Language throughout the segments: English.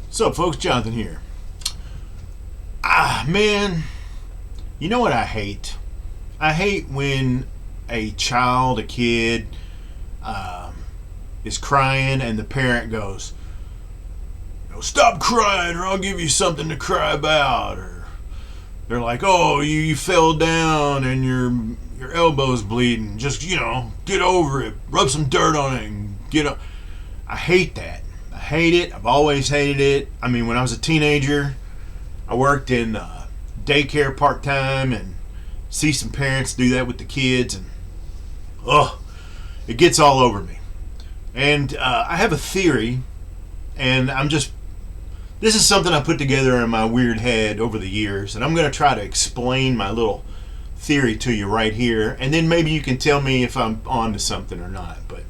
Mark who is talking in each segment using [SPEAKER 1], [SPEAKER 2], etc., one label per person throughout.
[SPEAKER 1] What's up, folks? Jonathan here. Man, you know what I hate? I hate when a child, a kid, is crying and the parent goes, "Stop crying or I'll give you something to cry about." Or they're like, "Oh, you fell down and your elbow's bleeding. Just, get over it. Rub some dirt on it and get up." I hate that. I hate it. I've always hated it. I mean, when I was a teenager, I worked in daycare part-time and see some parents do that with the kids, and it gets all over me. And I have a theory, and this is something I put together in my weird head over the years, and I'm going to try to explain my little theory to you right here, and then maybe you can tell me if I'm on to something or not. But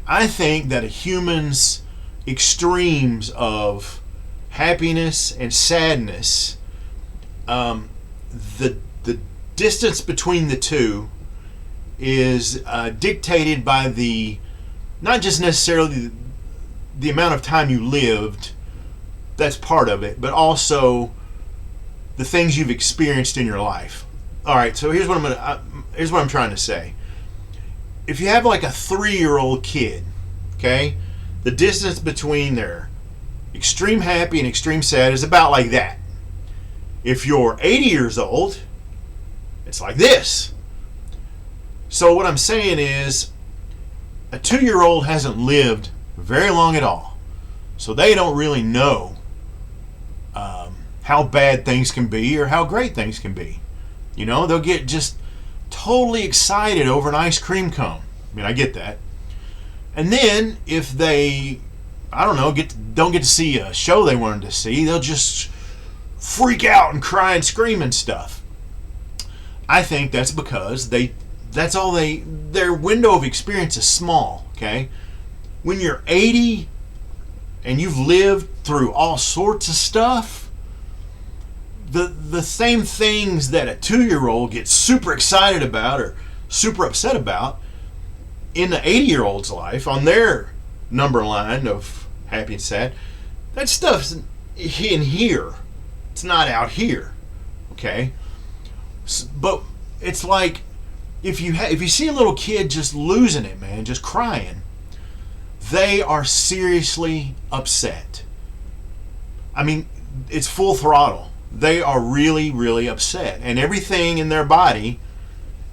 [SPEAKER 1] I think that a human's extremes of happiness and sadness, the distance between the two is dictated by not just necessarily the amount of time you lived. That's part of it, but also the things you've experienced in your life. All right, so here's what I'm trying to say. If you have like a 3-year-old kid, okay, the distance between their extreme happy and extreme sad is about like that. If you're 80 years old, it's like this. So what I'm saying is, a 2-year-old hasn't lived very long at all, so they don't really know how bad things can be or how great things can be. They'll get just totally excited over an ice cream cone. I mean, I get that. And then if they, don't get to see a show they wanted to see, they'll just freak out and cry and scream and stuff. I think that's because their window of experience is small, okay? When you're 80 and you've lived through all sorts of stuff, the same things that a 2-year-old gets super excited about or super upset about in the 80-year-old's life, on their number line of happy and sad, that stuff's in here. It's not out here, okay? But it's like, if you see a little kid just losing it, man, just crying, they are seriously upset. I mean, it's full throttle. They are really, really upset, and everything in their body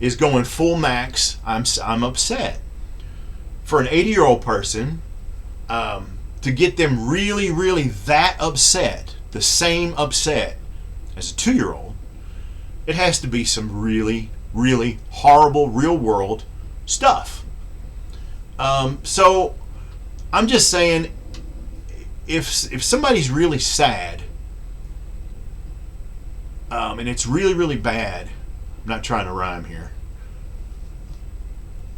[SPEAKER 1] is going full max. I'm upset. For an 80-year-old person, to get them really, really that upset, the same upset as a 2-year-old, it has to be some really, really horrible real world stuff. So I'm just saying, if somebody's really sad, and it's really, really bad, I'm not trying to rhyme here,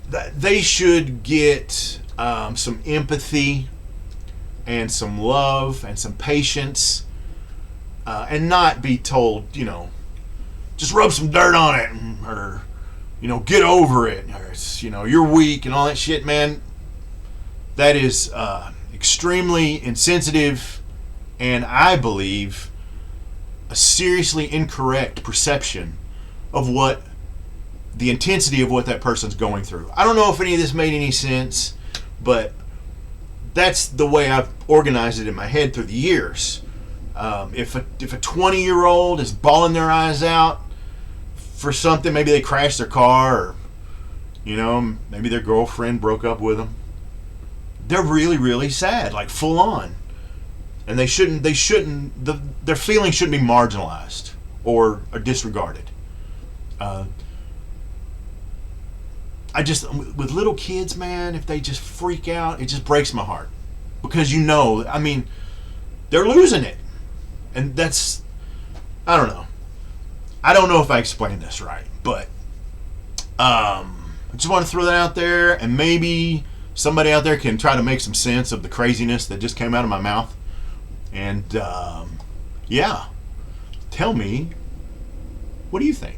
[SPEAKER 1] that they should get some empathy and some love and some patience, and not be told, just rub some dirt on it, or get over it, or it's, you're weak and all that shit, man. That is extremely insensitive, and I believe a seriously incorrect perception of what the intensity of what that person's going through. I don't know if any of this made any sense, but that's the way I've organized it in my head through the years. If a 20-year-old is bawling their eyes out for something, maybe they crashed their car, or maybe their girlfriend broke up with them, they're really, really sad, like full on. And their feelings shouldn't be marginalized or disregarded. With little kids, man, if they just freak out, it just breaks my heart. Because they're losing it. And that's, I don't know. I don't know if I explained this right, but I just want to throw that out there, and maybe somebody out there can try to make some sense of the craziness that just came out of my mouth. And, tell me, what do you think?